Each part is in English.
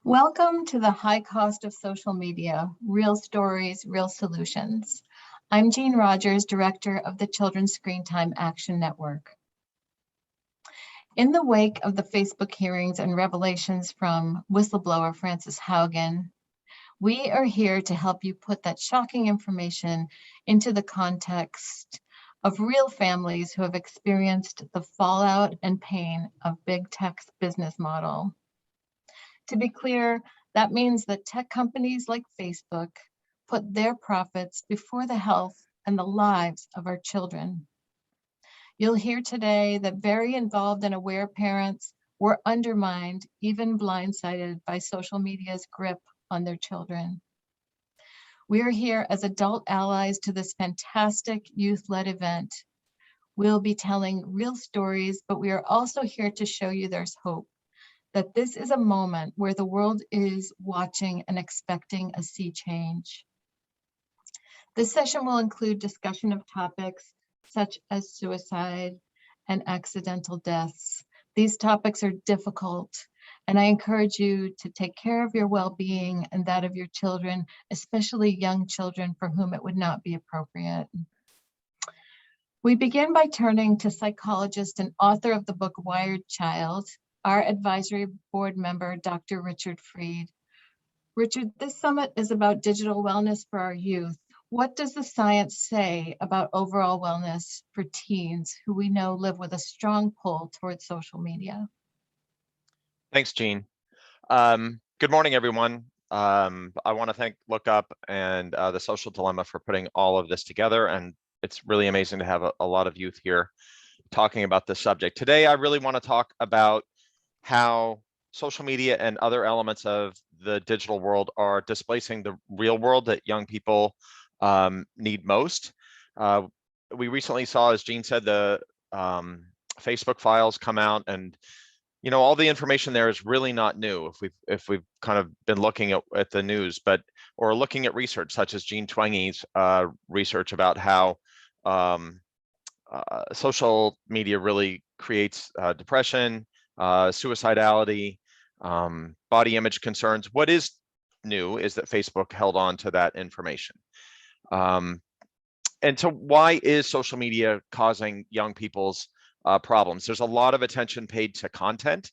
Welcome to the high cost of social media, real stories, real solutions. I'm Jean Rogers, director of the Children's Screentime Action Network. In the wake of the Facebook hearings and revelations from whistleblower Frances Haugen, we are here to help you put that shocking information into the context of real families who have experienced the fallout and pain of big tech's business model. To be clear, that means that tech companies like Facebook put their profits before the health and the lives of our children. You'll hear today that very involved and aware parents were undermined, even blindsided by social media's grip on their children. We are here as adult allies to this fantastic youth-led event. We'll be telling real stories, but we are also here to show you there's hope, that this is a moment where the world is watching and expecting a sea change. This session will include discussion of topics such as suicide and accidental deaths. These topics are difficult, and I encourage you to take care of your well-being and that of your children, especially young children for whom it would not be appropriate. We begin by turning to psychologist and author of the book Wired Child, our advisory board member, Dr. Richard Freed. Richard, this summit is about digital wellness for our youth. What does the science say about overall wellness for teens who we know live with a strong pull towards social media? Thanks, Jean. Good morning, everyone. I want to thank LookUp and the Social Dilemma for putting all of this together, and it's really amazing to have a lot of youth here talking about this subject. Today, I really want to talk about how social media and other elements of the digital world are displacing the real world that young people need most. We recently saw, as Jean said, the Facebook files come out, and all the information there is really not new if we've kind of been looking at the news, or looking at research such as Jean Twenge's research about how social media really creates depression, suicidality, body image concerns. What is new is that Facebook held on to that information. And so why is social media causing young people's problems? There's a lot of attention paid to content,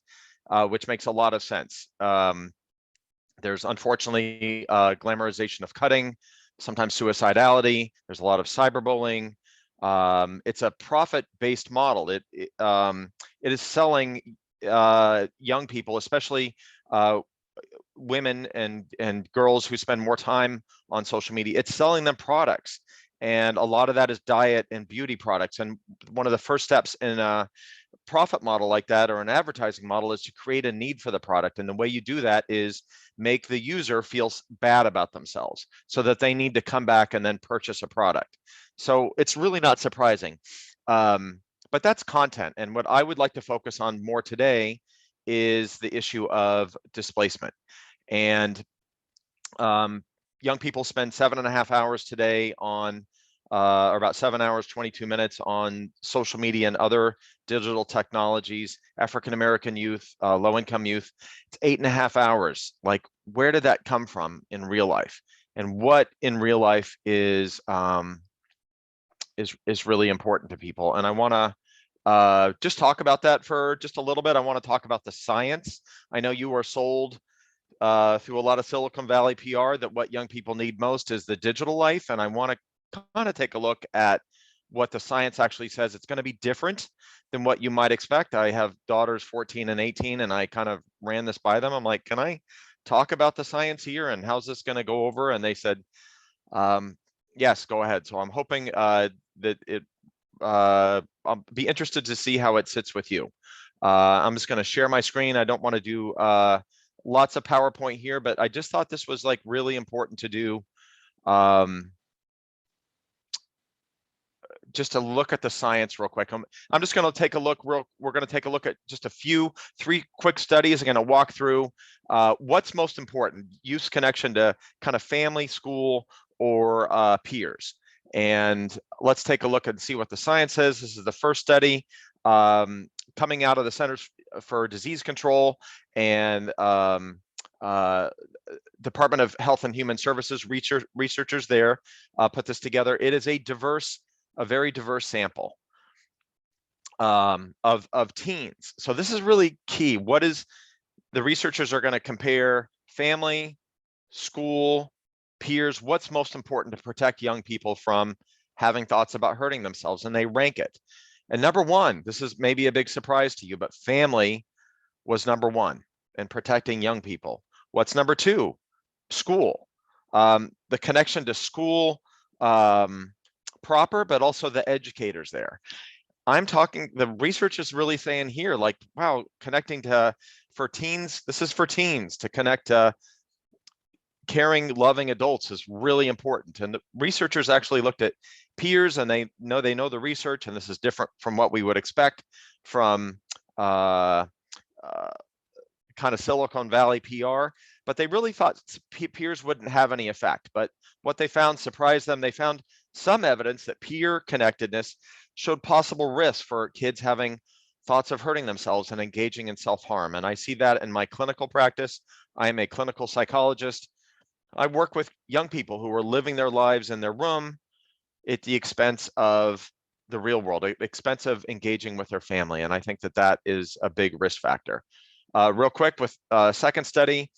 which makes a lot of sense. There's unfortunately glamorization of cutting, sometimes suicidality. There's a lot of cyberbullying. It's a profit-based model. It is selling young people, especially women and girls who spend more time on social media. It's selling them products, and a lot of that is diet and beauty products. And one of the first steps in a profit model like that, or an advertising model, is to create a need for the product. And the way you do that is make the user feel bad about themselves so that they need to come back and then purchase a product. So it's really not surprising. But that's content. And what I would like to focus on more today is the issue of displacement. And young people spend 7.5 hours today on, or about 7 hours, 22 minutes on social media and other digital technologies. African-American youth, low-income youth, it's 8.5 hours. Like, where did that come from in real life? And what in real life is really important to people? And I want to just talk about that for just a little bit. I want to talk about the science. I know you are sold through a lot of Silicon Valley PR that what young people need most is the digital life. And I want to kind of take a look at what the science actually says. It's going to be different than what you might expect. I have daughters 14 and 18, and I kind of ran this by them. I'm like, can I talk about the science here, and how's this going to go over? And they said, yes, go ahead. So I'm hoping that it I'll be interested to see how it sits with you. I'm just going to share my screen. I don't want to do lots of PowerPoint here, but I just thought this was like really important to do. Just to look at the science real quick. I'm just going to take a look. We're going to take a look at just three quick studies. I'm going to walk through what's most important: youth connection to kind of family, school, or peers. And let's take a look and see what the science says. This is the first study coming out of the Centers for Disease Control and Department of Health and Human Services researchers there put this together. It is a very diverse sample of teens. So this is really key. What is the researchers are going to compare family, school, peers, what's most important to protect young people from having thoughts about hurting themselves, and they rank it. And number one, this is maybe a big surprise to you, but family was number one in protecting young people. What's number two? School. The connection to school proper, but also the educators there. I'm talking, the research is really saying here, like, wow, connecting to, for teens, this is for teens to connect to caring, loving adults is really important. And the researchers actually looked at peers, and they know the research, and this is different from what we would expect from kind of Silicon Valley PR, but they really thought peers wouldn't have any effect. But what they found surprised them. They found some evidence that peer connectedness showed possible risk for kids having thoughts of hurting themselves and engaging in self-harm. And I see that in my clinical practice. I am a clinical psychologist. I work with young people who are living their lives in their room at the expense of the real world, at the expense of engaging with their family. And I think that that is a big risk factor. Real quick, with second study,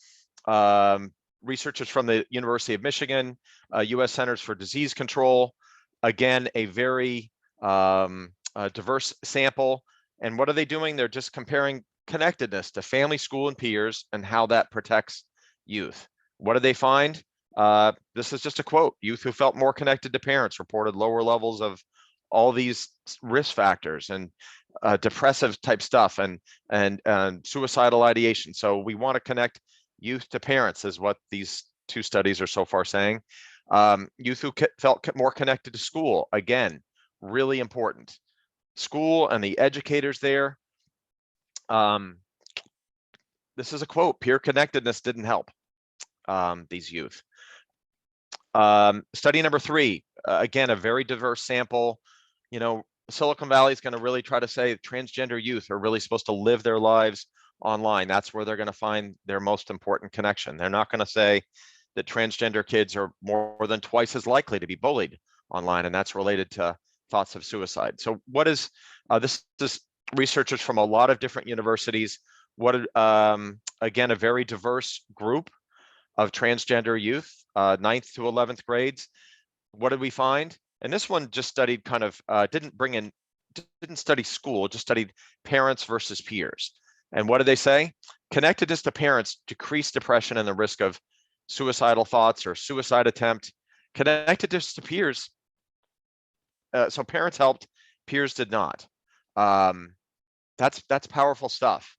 researchers from the University of Michigan, U.S. Centers for Disease Control, again, a very diverse sample. And what are they doing? They're just comparing connectedness to family, school, and peers, and how that protects youth. What did they find? This is just a quote. Youth who felt more connected to parents reported lower levels of all these risk factors and depressive type stuff and suicidal ideation. So we want to connect youth to parents, is what these two studies are so far saying. Youth who felt more connected to school, again, really important. School and the educators there. This is a quote: peer connectedness didn't help these youth. Study number three, again, a very diverse sample. You know, Silicon Valley is going to really try to say transgender youth are really supposed to live their lives online. That's where they're going to find their most important connection. They're not going to say that transgender kids are more than twice as likely to be bullied online, and that's related to thoughts of suicide. So what is, this is researchers from a lot of different universities. What, again, a very diverse group of transgender youth, 9th to 11th grades. What did we find? And this one just studied kind of, didn't study school, just studied parents versus peers. And what did they say? Connectedness to parents decreased depression and the risk of suicidal thoughts or suicide attempt. Connectedness to peers, so parents helped, peers did not. That's powerful stuff.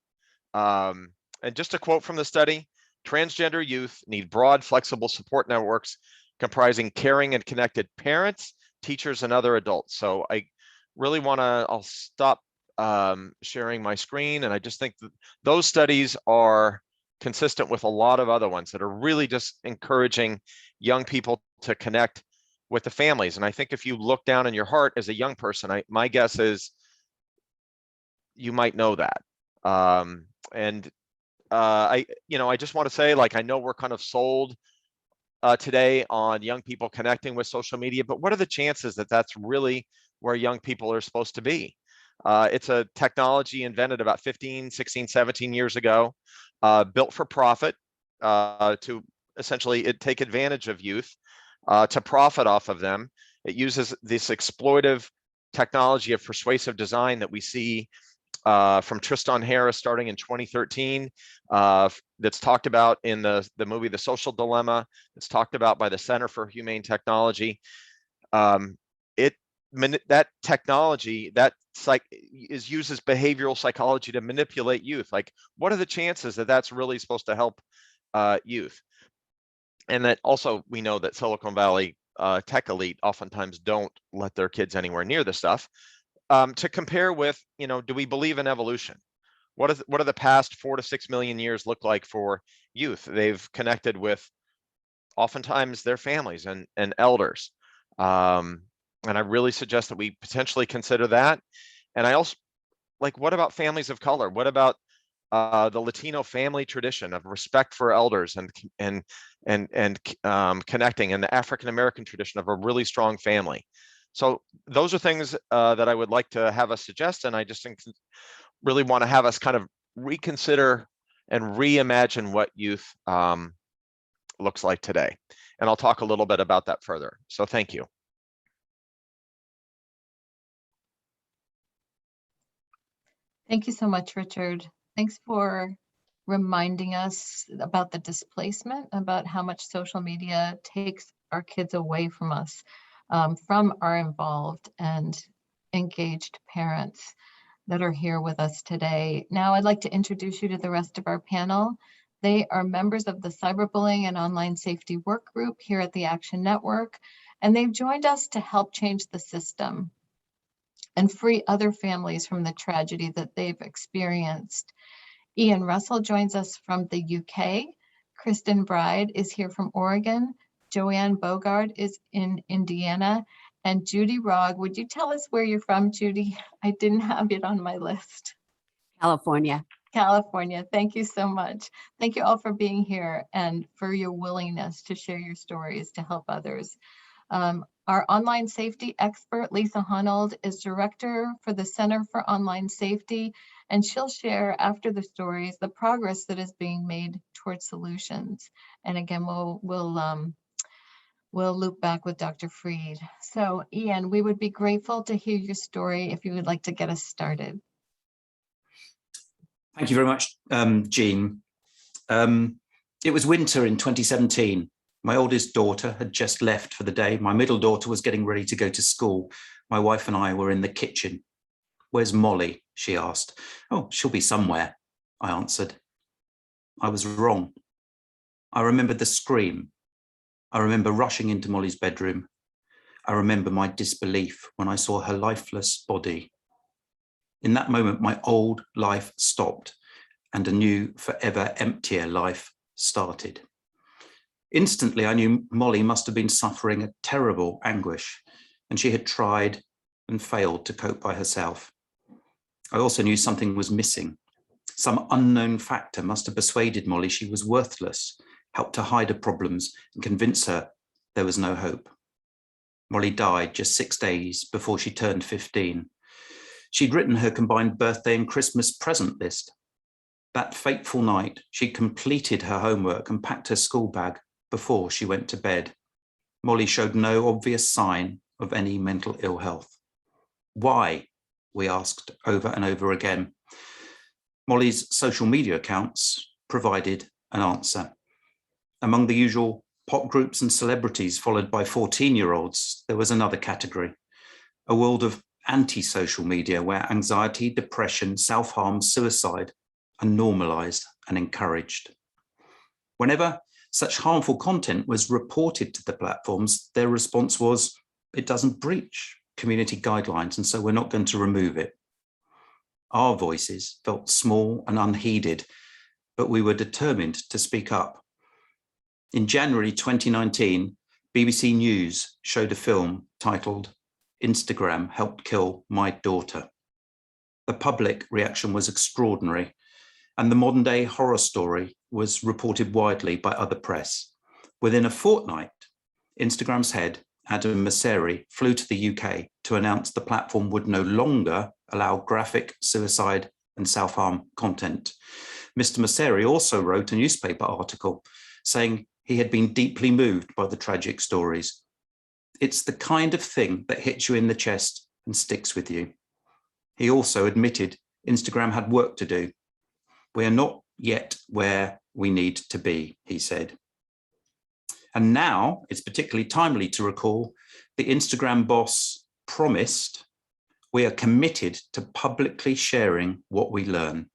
And just a quote from the study: transgender youth need broad, flexible support networks comprising caring and connected parents, teachers, and other adults. So I really want to, I'll stop sharing my screen. And I just think that those studies are consistent with a lot of other ones that are really just encouraging young people to connect with the families. And I think if you look down in your heart as a young person, my guess is you might know that. I just want to say, like, I know we're kind of sold today on young people connecting with social media, but what are the chances that that's really where young people are supposed to be? It's a technology invented about 15, 16, 17 years ago, built for profit, to essentially take advantage of youth, to profit off of them. It uses this exploitive technology of persuasive design that we see from Tristan Harris starting in 2013, that's talked about in the movie The Social Dilemma. It's talked about by the Center for Humane Technology. That technology, uses behavioral psychology to manipulate youth. Like, what are the chances that that's really supposed to help youth? And that also, we know that Silicon Valley tech elite oftentimes don't let their kids anywhere near this stuff. To compare with, do we believe in evolution? What are the past 4 to 6 million years look like for youth? They've connected with oftentimes their families and elders. And I really suggest that we potentially consider that. And I also, like, what about families of color? What about the Latino family tradition of respect for elders and connecting, and the African American tradition of a really strong family? So those are things that I would like to have us suggest, and I just think really want to have us kind of reconsider and reimagine what youth looks like today. And I'll talk a little bit about that further. So thank you. Thank you so much, Richard. Thanks for reminding us about the displacement, about how much social media takes our kids away from us, from our involved and engaged parents that are here with us today. Now I'd like to introduce you to the rest of our panel. They are members of the Cyberbullying and Online Safety Work Group here at the Action Network, and they've joined us to help change the system and free other families from the tragedy that they've experienced. Ian Russell joins us from the UK. Kristin Bride is here from Oregon. Joann Bogard is in Indiana. And Judy Rogg, would you tell us where you're from, Judy? I didn't have it on my list. California. California. Thank you so much. Thank you all for being here and for your willingness to share your stories to help others. Our online safety expert, Lisa Honold, is director for the Center for Online Safety, and she'll share after the stories the progress that is being made towards solutions. And again, we'll loop back with Dr. Freed. So Ian, we would be grateful to hear your story if you would like to get us started. Thank you very much, Jean. It was winter in 2017. My oldest daughter had just left for the day. My middle daughter was getting ready to go to school. My wife and I were in the kitchen. "Where's Molly?" she asked. "Oh, she'll be somewhere," I answered. I was wrong. I remembered the scream. I remember rushing into Molly's bedroom. I remember my disbelief when I saw her lifeless body. In that moment, my old life stopped and a new, forever emptier life started. Instantly, I knew Molly must have been suffering a terrible anguish, and she had tried and failed to cope by herself. I also knew something was missing. Some unknown factor must have persuaded Molly she was worthless, helped her hide her problems, and convince her there was no hope. Molly died just 6 days before she turned 15. She'd written her combined birthday and Christmas present list. That fateful night, she completed her homework and packed her school bag before she went to bed. Molly showed no obvious sign of any mental ill health. Why? We asked over and over again. Molly's social media accounts provided an answer. Among the usual pop groups and celebrities followed by 14-year-olds, there was another category, a world of anti-social media where anxiety, depression, self-harm, suicide are normalized and encouraged. Whenever such harmful content was reported to the platforms, their response was, "It doesn't breach community guidelines, and so we're not going to remove it." Our voices felt small and unheeded, but we were determined to speak up. In January 2019, BBC News showed a film titled "Instagram Helped Kill My Daughter." The public reaction was extraordinary, and the modern-day horror story was reported widely by other press. Within a fortnight, Instagram's head, Adam Mosseri, flew to the UK to announce the platform would no longer allow graphic suicide and self-harm content. Mr. Mosseri also wrote a newspaper article saying he had been deeply moved by the tragic stories. It's the kind of thing that hits you in the chest and sticks with you. He also admitted Instagram had work to do. "We are not yet where we need to be," he said. And now it's particularly timely to recall the Instagram boss promised, "We are committed to publicly sharing what we learn."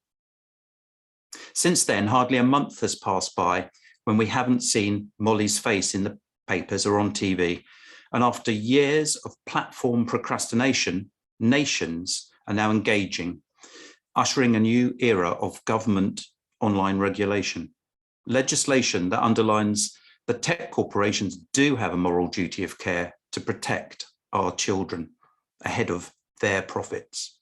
Since then, hardly a month has passed by when we haven't seen Molly's face in the papers or on TV. And after years of platform procrastination, nations are now engaging, ushering a new era of government online regulation. Legislation that underlines the tech corporations do have a moral duty of care to protect our children ahead of their profits.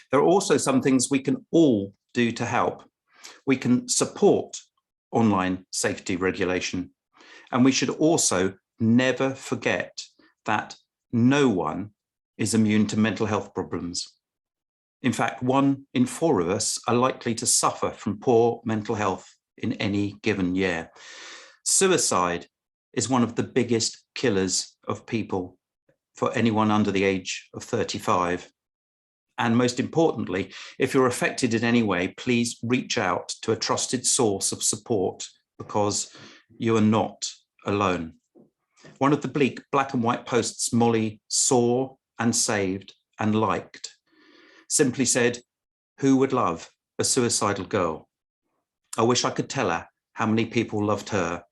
There are also some things we can all do to help. We can support online safety regulation, and we should also never forget that no one is immune to mental health problems. In fact, 1 in 4 of us are likely to suffer from poor mental health in any given year. Suicide is one of the biggest killers of people for anyone under the age of 35. And most importantly, if you're affected in any way, please reach out to a trusted source of support, because you are not alone. One of the bleak black and white posts Molly saw and saved and liked simply said, "Who would love a suicidal girl? I wish I could tell her how many people loved her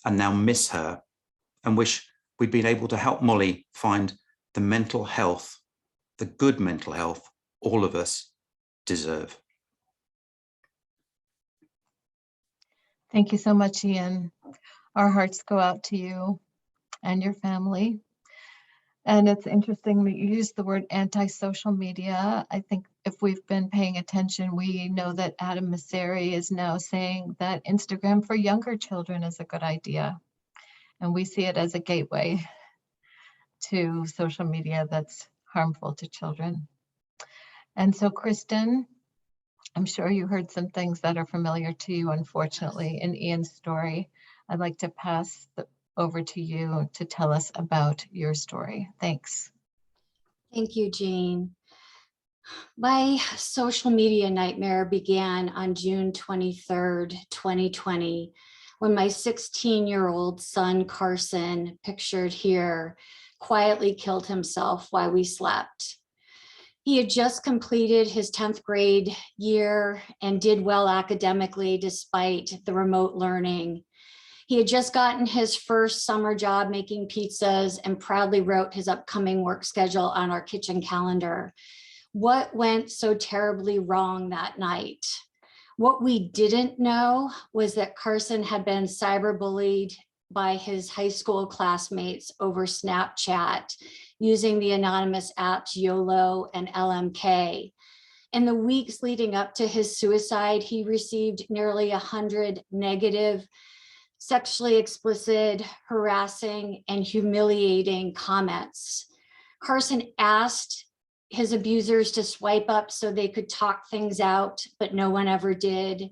and now miss her, and wish we'd been able to help Molly find the mental health, the good mental health all of us deserve." Thank you so much, Ian. Our hearts go out to you and your family. And it's interesting that you use the word anti-social media. I think if we've been paying attention, we know that Adam Mosseri is now saying that Instagram for younger children is a good idea. And we see it as a gateway to social media that's harmful to children. And so, Kristin, I'm sure you heard some things that are familiar to you, unfortunately, in Ian's story. I'd like to pass over to you to tell us about your story. Thanks. Thank you, Jean. My social media nightmare began on June 23rd, 2020, when my 16-year-old son, Carson, pictured here, quietly killed himself while we slept. He had just completed his 10th grade year and did well academically despite the remote learning. He had just gotten his first summer job making pizzas and proudly wrote his upcoming work schedule on our kitchen calendar. What went so terribly wrong that night? What we didn't know was that Carson had been cyberbullied by his high school classmates over Snapchat using the anonymous apps YOLO and LMK. In the weeks leading up to his suicide, he received nearly 100 negative, sexually explicit, harassing, and humiliating comments. Carson asked his abusers to swipe up so they could talk things out, but no one ever did.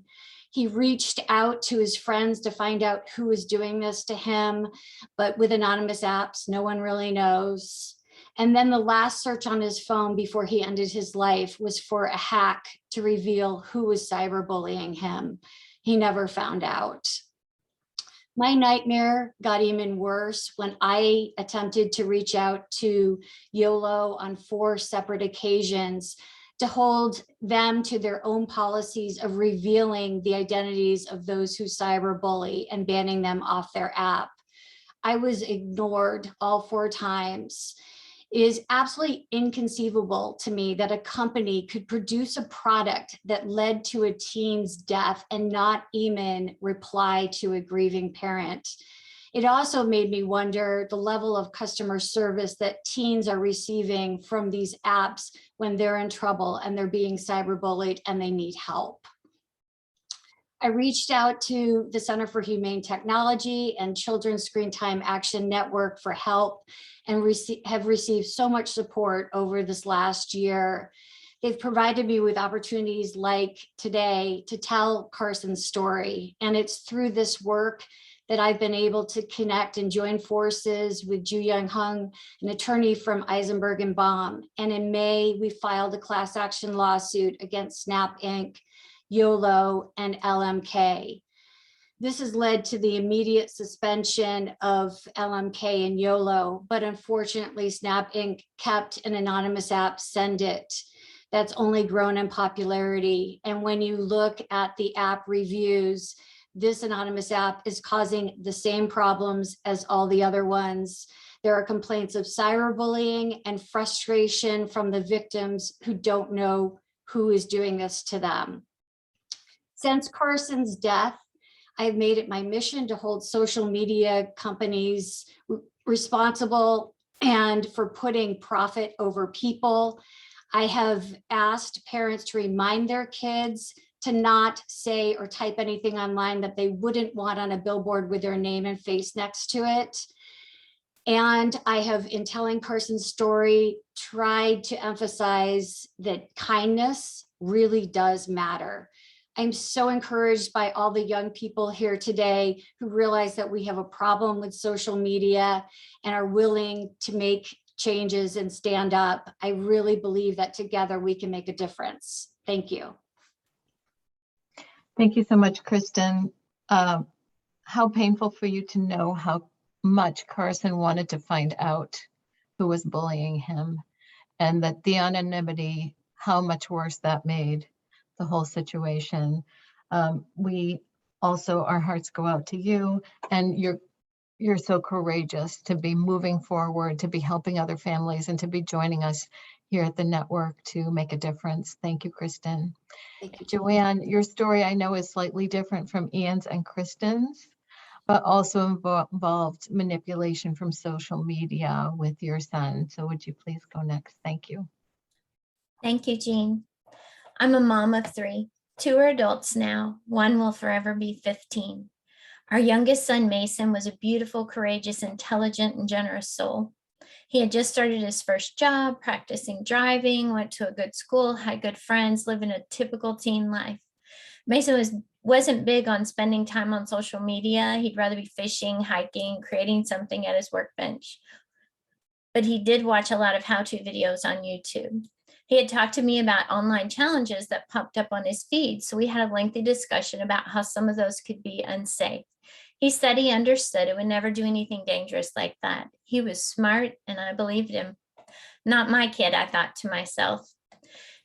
He reached out to his friends to find out who was doing this to him, but with anonymous apps, no one really knows. And then the last search on his phone before he ended his life was for a hack to reveal who was cyberbullying him. He never found out. My nightmare got even worse when I attempted to reach out to YOLO on 4 separate occasions to hold them to their own policies of revealing the identities of those who cyberbully and banning them off their app. I was ignored all 4 times. It is absolutely inconceivable to me that a company could produce a product that led to a teen's death and not even reply to a grieving parent. It also made me wonder the level of customer service that teens are receiving from these apps when they're in trouble and they're being cyberbullied and they need help. I reached out to the Center for Humane Technology and Children's Screentime Action Network for help and have received so much support over this last year. They've provided me with opportunities like today to tell Carson's story. And it's through this work that I've been able to connect and join forces with Ju Young Hung, an attorney from Eisenberg and Baum. And in May, we filed a class action lawsuit against Snap Inc., YOLO, and LMK. This has led to the immediate suspension of LMK and YOLO, but unfortunately, Snap Inc. kept an anonymous app, Send It, that's only grown in popularity. And when you look at the app reviews, this anonymous app is causing the same problems as all the other ones. There are complaints of cyberbullying and frustration from the victims who don't know who is doing this to them. Since Carson's death, I've made it my mission to hold social media companies responsible and for putting profit over people. I have asked parents to remind their kids to not say or type anything online that they wouldn't want on a billboard with their name and face next to it. And I have, in telling Carson's story, tried to emphasize that kindness really does matter. I'm so encouraged by all the young people here today who realize that we have a problem with social media and are willing to make changes and stand up. I really believe that together we can make a difference. Thank you. Thank you so much, Kristin. How painful for you to know how much Carson wanted to find out who was bullying him, and that the anonymity, how much worse that made the whole situation. We also, our hearts go out to you, and you're so courageous to be moving forward, to be helping other families, and to be joining us here at the network to make a difference. Thank you, Kristin. Thank you, Joann, your story I know is slightly different from Ian's and Kristin's, but also involved manipulation from social media with your son. So would you please go next? Thank you. Thank you, Jean. I'm a mom of 3. 2 are adults now. 1 will forever be 15. Our youngest son, Mason, was a beautiful, courageous, intelligent, and generous soul. He had just started his first job, practicing driving, went to a good school, had good friends, living a typical teen life. Mason wasn't big on spending time on social media. He'd rather be fishing, hiking, creating something at his workbench. But he did watch a lot of how-to videos on YouTube. He had talked to me about online challenges that popped up on his feed, so we had a lengthy discussion about how some of those could be unsafe. He said he understood it would never do anything dangerous like that. He was smart, and I believed him. Not my kid, I thought to myself.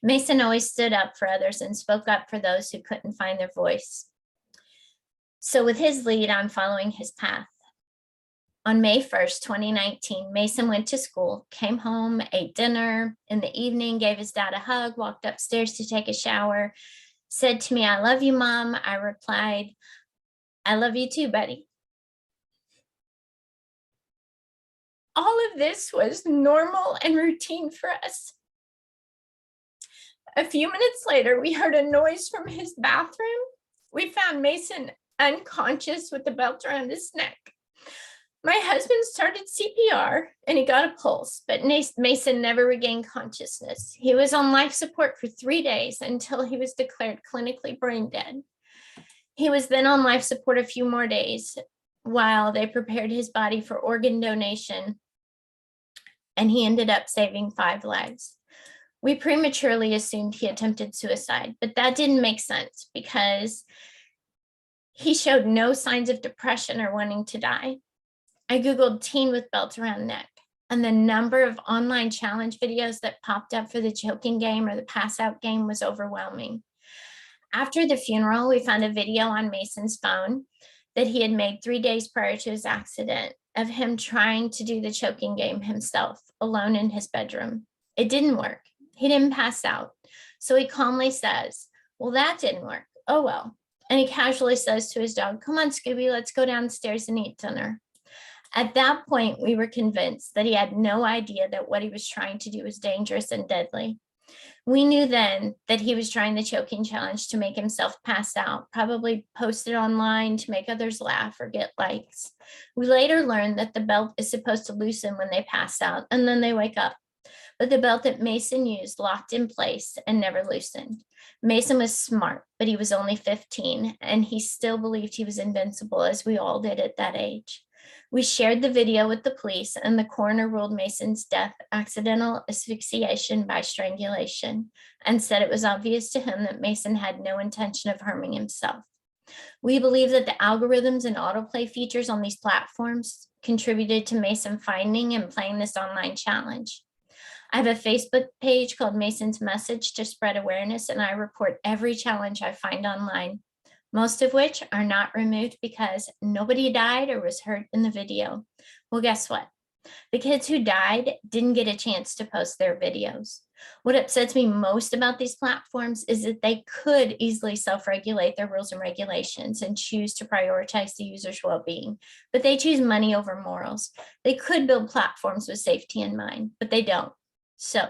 Mason always stood up for others and spoke up for those who couldn't find their voice. So with his lead, I'm following his path. On May 1st, 2019, Mason went to school, came home, ate dinner. In the evening, gave his dad a hug, walked upstairs to take a shower, said to me, "I love you, Mom." I replied, "I love you too, buddy." All of this was normal and routine for us. A few minutes later, we heard a noise from his bathroom. We found Mason unconscious with the belt around his neck. My husband started CPR and he got a pulse, but Mason never regained consciousness. He was on life support for 3 days until he was declared clinically brain dead. He was then on life support a few more days while they prepared his body for organ donation, and he ended up saving 5 lives. We prematurely assumed he attempted suicide, but that didn't make sense because he showed no signs of depression or wanting to die. I Googled teen with belt around neck, and the number of online challenge videos that popped up for the choking game or the pass out game was overwhelming. After the funeral, we found a video on Mason's phone that he had made 3 days prior to his accident of him trying to do the choking game himself, alone in his bedroom. It didn't work. He didn't pass out. So he calmly says, "Well, that didn't work. Oh, well." And he casually says to his dog, "Come on, Scooby, let's go downstairs and eat dinner." At that point, we were convinced that he had no idea that what he was trying to do was dangerous and deadly. We knew then that he was trying the choking challenge to make himself pass out, probably post it online to make others laugh or get likes. We later learned that the belt is supposed to loosen when they pass out and then they wake up. But the belt that Mason used locked in place and never loosened. Mason was smart, but he was only 15, and he still believed he was invincible, as we all did at that age. We shared the video with the police, and the coroner ruled Mason's death accidental asphyxiation by strangulation and said it was obvious to him that Mason had no intention of harming himself. We believe that the algorithms and autoplay features on these platforms contributed to Mason finding and playing this online challenge. I have a Facebook page called Mason's Message to spread awareness, and I report every challenge I find online, most of which are not removed because nobody died or was hurt in the video. Well, guess what? The kids who died didn't get a chance to post their videos. What upsets me most about these platforms is that they could easily self-regulate their rules and regulations and choose to prioritize the user's well-being, but they choose money over morals. They could build platforms with safety in mind, but they don't. So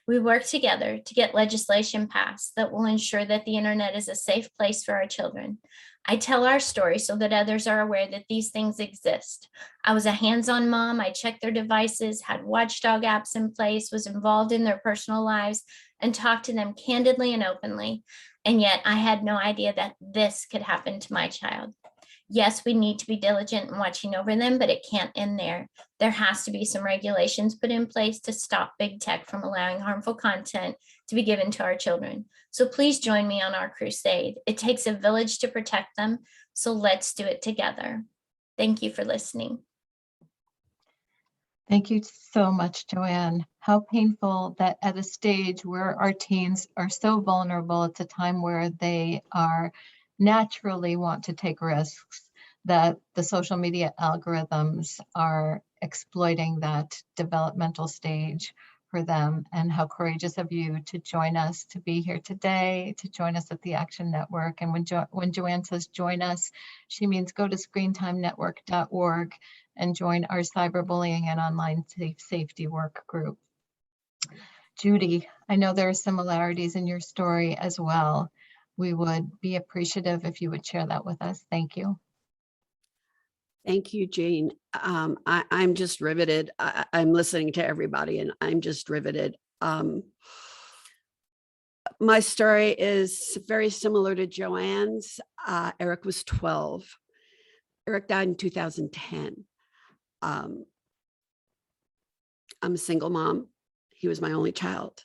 we work together to get legislation passed that will ensure that the internet is a safe place for our children. I tell our story so that others are aware that these things exist. I was a hands-on mom. I checked their devices, had watchdog apps in place, was involved in their personal lives, and talked to them candidly and openly. And yet I had no idea that this could happen to my child. Yes, we need to be diligent in watching over them, but it can't end there. There has to be some regulations put in place to stop big tech from allowing harmful content to be given to our children. So please join me on our crusade. It takes a village to protect them, so let's do it together. Thank you for listening. Thank you so much, Joann. How painful that at a stage where our teens are so vulnerable, it's a time where they are naturally want to take risks, that the social media algorithms are exploiting that developmental stage for them. And how courageous of you to join us, to be here today, to join us at the Action Network. And when Joann says join us, she means go to screentimenetwork.org and join our cyberbullying and online safety work group. Judy, I know there are similarities in your story as well. We would be appreciative if you would share that with us. Thank you. Thank you, Jean. I'm just riveted. I'm listening to everybody and I'm just riveted. My story is very similar to Joann's. Eric was 12. Eric died in 2010. I'm a single mom. He was my only child.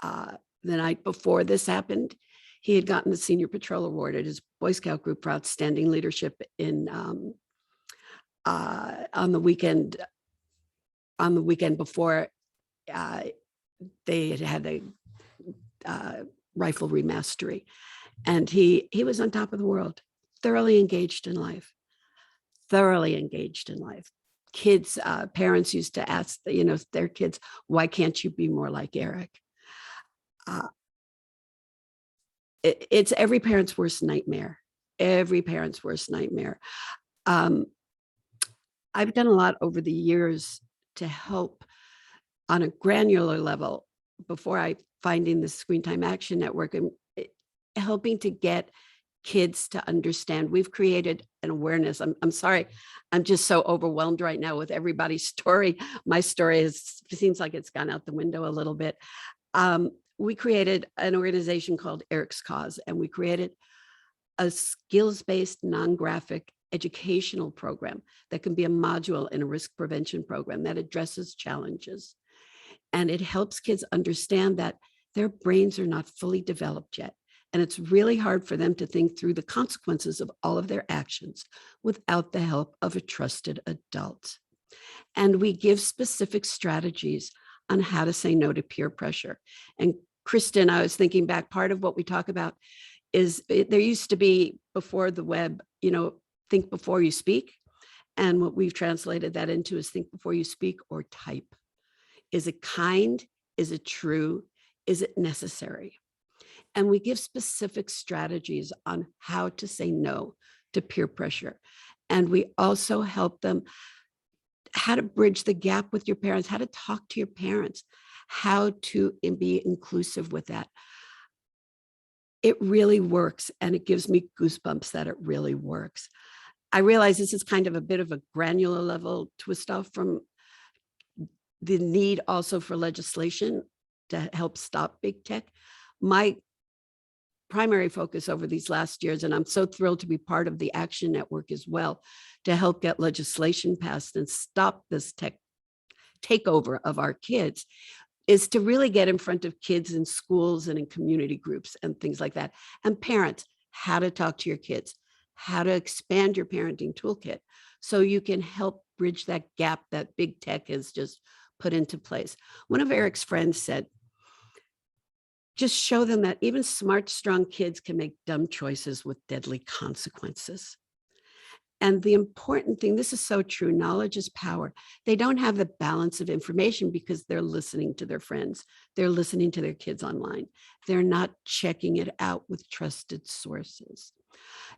The night before this happened, he had gotten the Senior Patrol Award at his Boy Scout group for outstanding leadership in on the weekend before they had a riflery mastery, and he was on top of the world, thoroughly engaged in life. Kids, parents used to ask, their kids, why can't you be more like Eric? It's every parent's worst nightmare. I've done a lot over the years to help on a granular level before I finding the Screentime Action Network and helping to get kids to understand. We've created an awareness. I'm sorry, I'm just so overwhelmed right now with everybody's story. My story seems like it's gone out the window a little bit. We created an organization called Eric's Cause, and we created a skills-based, non-graphic educational program that can be a module in a risk prevention program that addresses challenges. And it helps kids understand that their brains are not fully developed yet. And it's really hard for them to think through the consequences of all of their actions without the help of a trusted adult. And we give specific strategies on how to say no to peer pressure. And Kristin, I was thinking back, part of what we talk about is there used to be, before the web, think before you speak. And what we've translated that into is think before you speak or type. Is it kind? Is it true? Is it necessary? And we give specific strategies on how to say no to peer pressure. And we also help them how to bridge the gap with your parents, how to talk to your parents, how to be inclusive with that. It really works. And it gives me goosebumps that it really works. I realize this is kind of a bit of a granular level twist off from the need also for legislation to help stop big tech. My primary focus over these last years, and I'm so thrilled to be part of the Action Network as well, to help get legislation passed and stop this tech takeover of our kids, is to really get in front of kids in schools and in community groups and things like that. And parents, how to talk to your kids, how to expand your parenting toolkit so you can help bridge that gap that big tech has just put into place. One of Eric's friends said, just show them that even smart, strong kids can make dumb choices with deadly consequences. And the important thing, this is so true, knowledge is power. They don't have the balance of information because they're listening to their friends. They're listening to their kids online. They're not checking it out with trusted sources.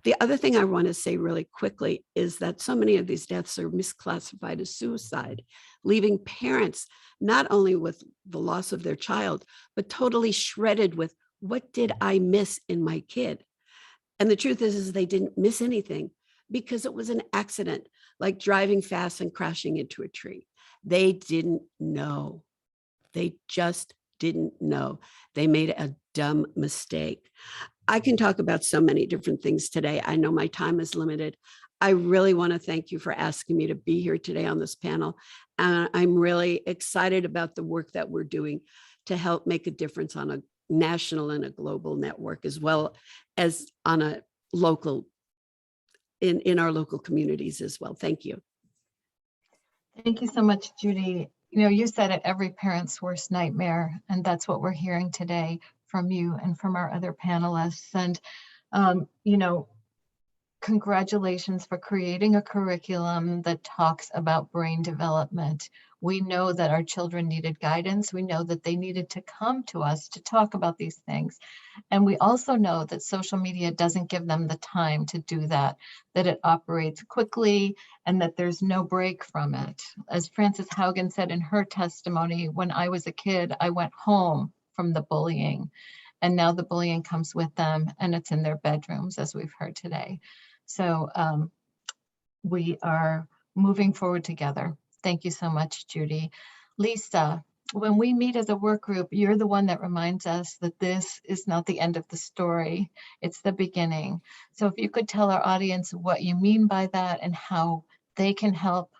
The other thing I want to say really quickly is that so many of these deaths are misclassified as suicide, leaving parents not only with the loss of their child, but totally shredded with, what did I miss in my kid? And the truth is they didn't miss anything because it was an accident, like driving fast and crashing into a tree. They didn't know. They just didn't know. They made a dumb mistake. I can talk about so many different things today. I know my time is limited. I really want to thank you for asking me to be here today on this panel. And I'm really excited about the work that we're doing to help make a difference on a national and a global network, as well as on a local, in our local communities as well. Thank you. Thank you so much, Judy. You know, you said it, every parent's worst nightmare, and that's what we're hearing today from you and from our other panelists. And, you know, congratulations for creating a curriculum that talks about brain development. We know that our children needed guidance. We know that they needed to come to us to talk about these things. And we also know that social media doesn't give them the time to do that, that it operates quickly and that there's no break from it. As Frances Haugen said in her testimony, when I was a kid, I went home from the bullying, and now the bullying comes with them and it's in their bedrooms, as we've heard today. So we are moving forward together. Thank you so much, Judy. Lisa, when we meet as a work group, you're the one that reminds us that this is not the end of the story. It's the beginning. So if you could tell our audience what you mean by that and how they can help,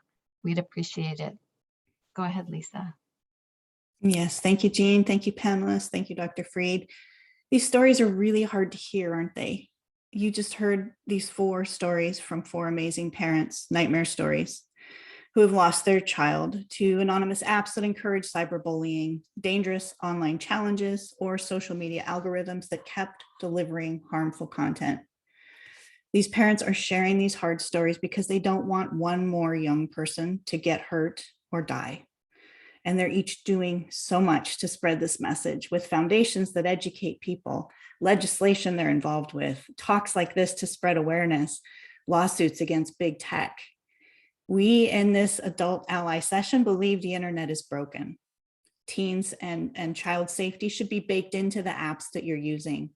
we'd appreciate it. Go ahead, Lisa. Yes, thank you, Jean. Thank you, panelists. Thank you, Dr. Freed. These stories are really hard to hear, aren't they? You just heard these 4 stories from 4 amazing parents, nightmare stories, who have lost their child to anonymous apps that encourage cyberbullying, dangerous online challenges, or social media algorithms that kept delivering harmful content. These parents are sharing these hard stories because they don't want one more young person to get hurt or die. And they're each doing so much to spread this message with foundations that educate people, legislation they're involved with, talks like this to spread awareness, lawsuits against big tech. We in this adult ally session believe the internet is broken. Teens and child safety should be baked into the apps that you're using.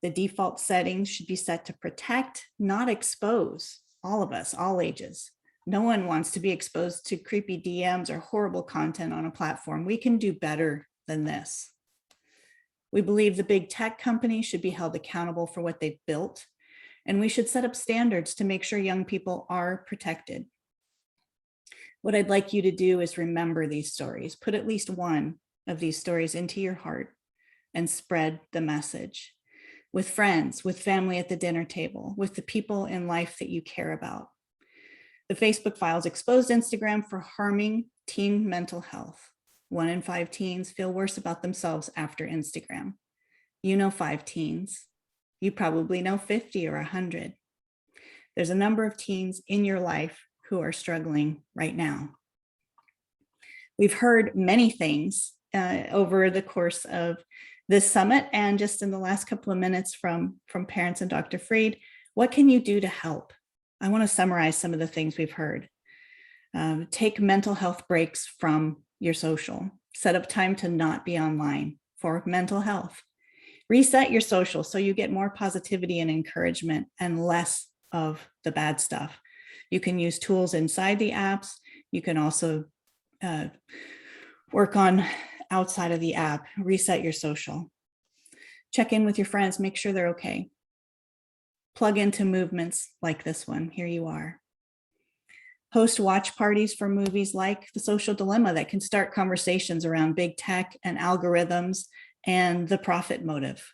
The default settings should be set to protect, not expose, all of us, all ages. No one wants to be exposed to creepy DMs or horrible content on a platform. We can do better than this. We believe the big tech companies should be held accountable for what they've built, and we should set up standards to make sure young people are protected. What I'd like you to do is remember these stories, put at least one of these stories into your heart and spread the message with friends, with family at the dinner table, with the people in life that you care about. The Facebook files exposed Instagram for harming teen mental health. 1 in 5 teens feel worse about themselves after Instagram. You know 5 teens. You probably know 50 or 100. There's a number of teens in your life who are struggling right now. We've heard many things over the course of this summit and just in the last couple of minutes from parents and Dr. Freed. What can you do to help? I want to summarize some of the things we've heard. Take mental health breaks from your social. Set up time to not be online for mental health. Reset your social so you get more positivity and encouragement and less of the bad stuff. You can use tools inside the apps. You can also work on outside of the app. Reset your social. Check in with your friends. Make sure they're okay. Plug into movements like this one. Here you are. Host watch parties for movies like The Social Dilemma that can start conversations around big tech and algorithms and the profit motive.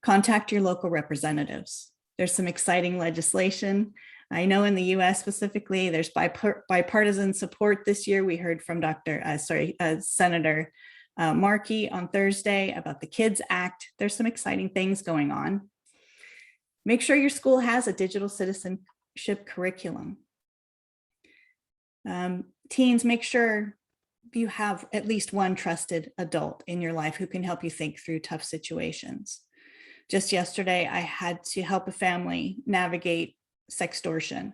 Contact your local representatives. There's some exciting legislation. I know in the US specifically, there's bipartisan support this year. We heard from Senator Markey on Thursday about the Kids Act. There's some exciting things going on. Make sure your school has a digital citizen flagship curriculum. Teens, make sure you have at least one trusted adult in your life who can help you think through tough situations. Just yesterday, I had to help a family navigate sextortion.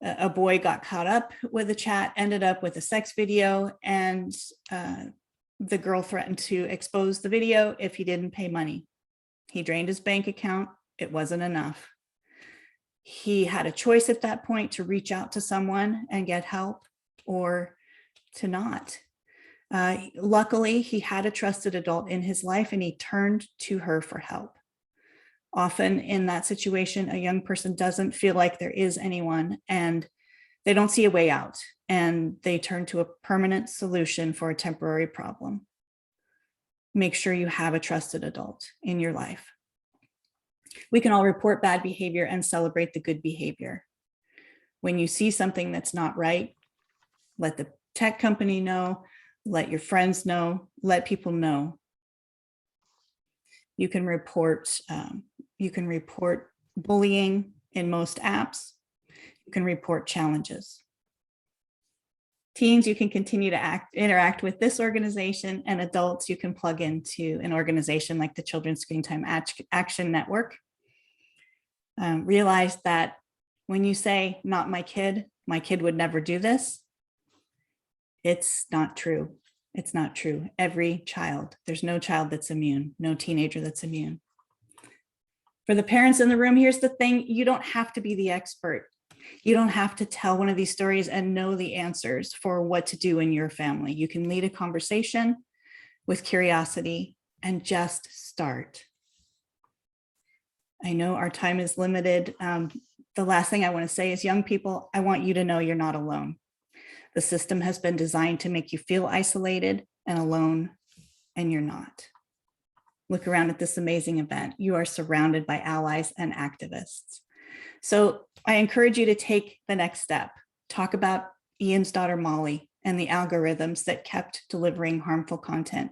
A boy got caught up with a chat, ended up with a sex video, and the girl threatened to expose the video if he didn't pay money. He drained his bank account. It wasn't enough. He had a choice at that point to reach out to someone and get help or to not. Luckily, he had a trusted adult in his life and he turned to her for help. Often in that situation, a young person doesn't feel like there is anyone and they don't see a way out and they turn to a permanent solution for a temporary problem. Make sure you have a trusted adult in your life. We can all report bad behavior and celebrate the good behavior. When you see something that's not right, let the tech company know, let your friends know, let people know. You can report bullying in most apps. You can report challenges. Teens, you can continue to interact with this organization, and adults, you can plug into an organization like the Children's Screentime Action Network. Realize that when you say, not my kid would never do this, it's not true. It's not true. Every child, there's no child that's immune, no teenager that's immune. For the parents in the room, here's the thing, you don't have to be the expert. You don't have to tell one of these stories and know the answers for what to do in your family. You can lead a conversation with curiosity and just start. I know our time is limited. The last thing I want to say is, young people, I want you to know you're not alone. The system has been designed to make you feel isolated and alone, and you're not. Look around at this amazing event. You are surrounded by allies and activists. So I encourage you to take the next step. Talk about Ian's daughter, Molly, and the algorithms that kept delivering harmful content.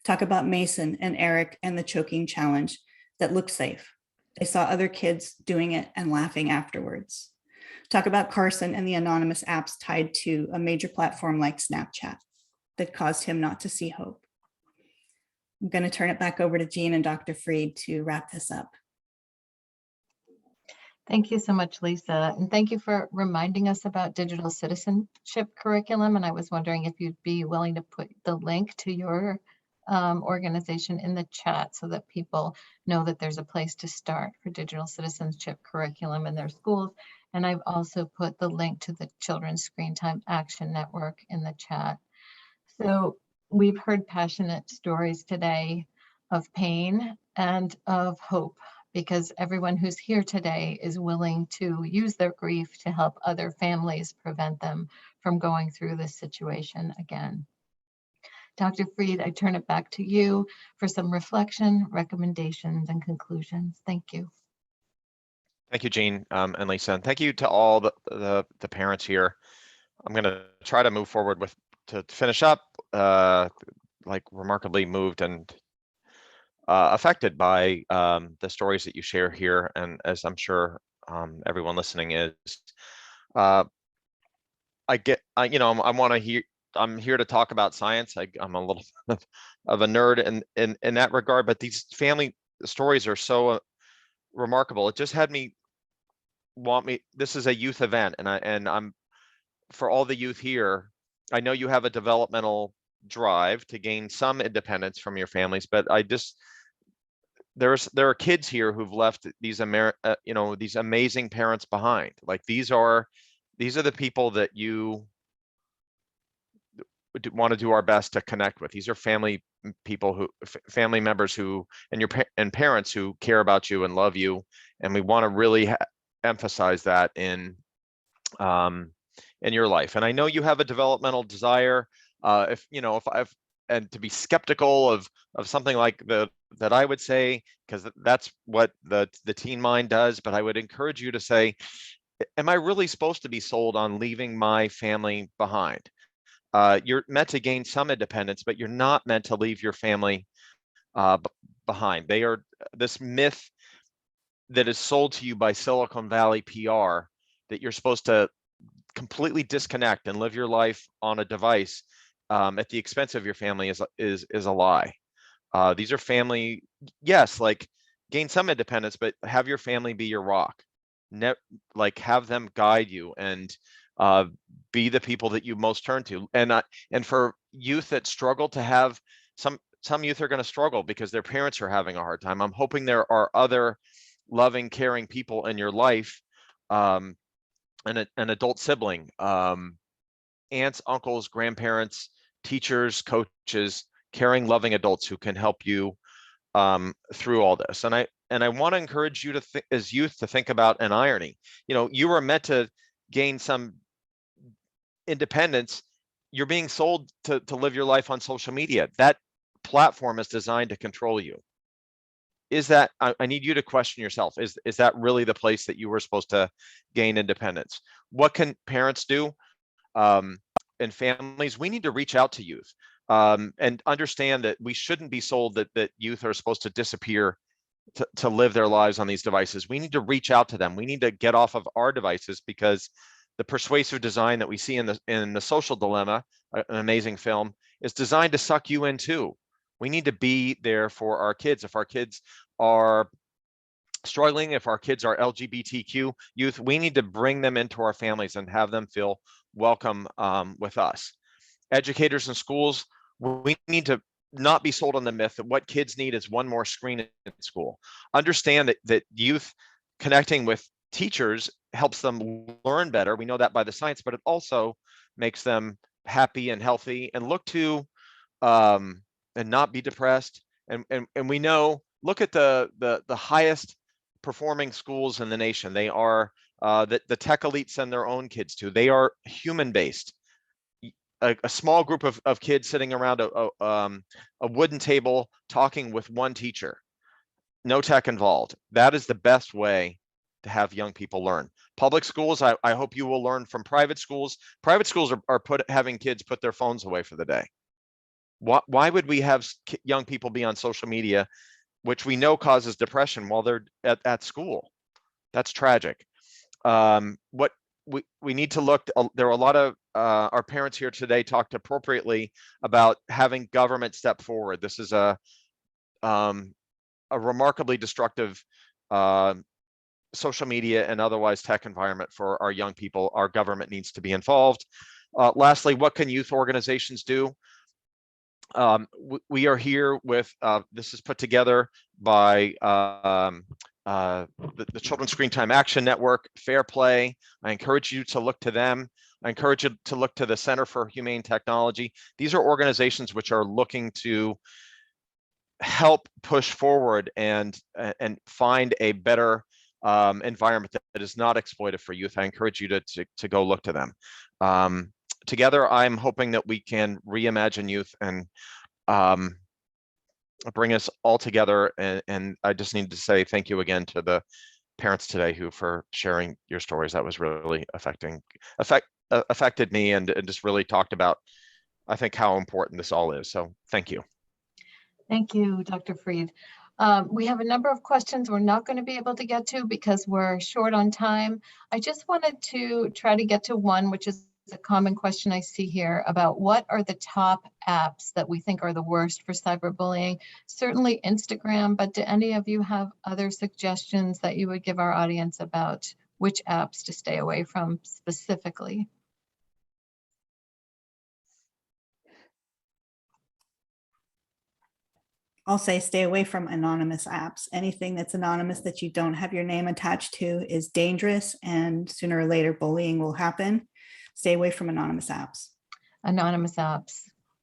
Talk about Mason and Eric and the choking challenge that looked safe. They saw other kids doing it and laughing afterwards. Talk about Carson and the anonymous apps tied to a major platform like Snapchat that caused him not to see hope. I'm going to turn it back over to Jean and Dr. Freed to wrap this up. Thank you so much, Lisa. And thank you for reminding us about digital citizenship curriculum. And I was wondering if you'd be willing to put the link to your organization in the chat so that people know that there's a place to start for digital citizenship curriculum in their schools. And I've also put the link to the Children's Screentime Action Network in the chat. So we've heard passionate stories today of pain and of hope, because everyone who's here today is willing to use their grief to help other families prevent them from going through this situation again. Dr. Freed, I turn it back to you for some reflection, recommendations, and conclusions. Thank you. Thank you, Jean and Lisa, and thank you to all the parents here. I'm going to try to move forward to finish up, like remarkably moved and affected by the stories that you share here, and as I'm sure everyone listening is. I'm here to talk about science. I'm a little of a nerd in that regard, but these family stories are so remarkable. It just had me this is a youth event, and I'm for all the youth here. I know you have a developmental drive to gain some independence from your families, but there are kids here who've left these these amazing parents behind. Like these are the people that you want to do our best to connect with. These are family members who and parents who care about you and love you, and we want to really emphasize that in your life. And I know you have a developmental desire, and to be skeptical of something like that I would say, because that's what the teen mind does. But I would encourage you to say, am I really supposed to be sold on leaving my family behind? You're meant to gain some independence, but you're not meant to leave your family behind. This myth that is sold to you by Silicon Valley PR that you're supposed to completely disconnect and live your life on a device at the expense of your family is a lie. These are family, yes, like gain some independence, but have your family be your rock. Like have them guide you and be the people that you most turn to. And for youth that struggle to have, some youth are going to struggle because their parents are having a hard time. I'm hoping there are other loving, caring people in your life, an adult sibling, aunts, uncles, grandparents, teachers, coaches, caring, loving adults who can help you through all this. And I want to encourage you to as youth to think about an irony. You know, you were meant to gain some independence. You're being sold to live your life on social media. That platform is designed to control you. Is that, I need you to question yourself. Is that really the place that you were supposed to gain independence? What can parents do? And families, we need to reach out to youth and understand that we shouldn't be sold that youth are supposed to disappear to live their lives on these devices. We need to reach out to them. We need to get off of our devices, because the persuasive design that we see in the Social Dilemma, an amazing film, is designed to suck you in too. We need to be there for our kids. If our kids are struggling, if our kids are LGBTQ youth, we need to bring them into our families and have them feel welcome with us. Educators in schools, we need to not be sold on the myth that what kids need is one more screen in school. Understand that youth connecting with teachers helps them learn better. We know that by the science, but it also makes them happy and healthy and look to and not be depressed. And we know, look at the highest performing schools in the nation. They are the tech elite send their own kids to. They are human based. A small group of kids sitting around a wooden table talking with one teacher, no tech involved. That is the best way to have young people learn. Public schools, I hope you will learn from private schools. Private schools are having kids put their phones away for the day. Why would we have young people be on social media, which we know causes depression while they're at school? That's tragic. What we need to look, there are a lot of our parents here today talked appropriately about having government step forward. This is a remarkably destructive social media and otherwise tech environment for our young people. Our government needs to be involved. Lastly, what can youth organizations do? We are here with, this is put together by the Children's Screentime Action Network, Fair Play. I encourage you to look to them. I encourage you to look to the Center for Humane Technology. These are organizations which are looking to help push forward and find a better environment that is not exploitive for youth. I encourage you to go look to them. Together, I'm hoping that we can reimagine youth and bring us all together. And I just need to say thank you again to the parents today for sharing your stories. That was really affected me and just really talked about, I think, how important this all is. So thank you. Thank you, Dr. Freed. We have a number of questions we're not going to be able to get to because we're short on time. I just wanted to try to get to one, which is a common question I see here about what are the top apps that we think are the worst for cyberbullying. Certainly Instagram, but do any of you have other suggestions that you would give our audience about which apps to stay away from specifically? I'll say stay away from anonymous apps. Anything that's anonymous that you don't have your name attached to is dangerous, and sooner or later bullying will happen. Stay away from anonymous apps. Anonymous apps.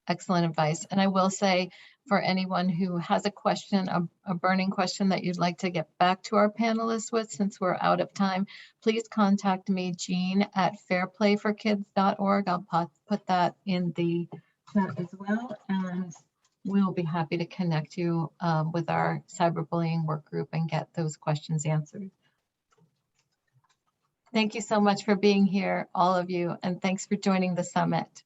Excellent advice. And I will say, for anyone who has a question, a burning question that you'd like to get back to our panelists with, since we're out of time, please contact me, Jean, at fairplayforkids.org. I'll put that in the chat as well. And we'll be happy to connect you with our cyberbullying work group and get those questions answered. Thank you so much for being here, all of you, and thanks for joining the summit.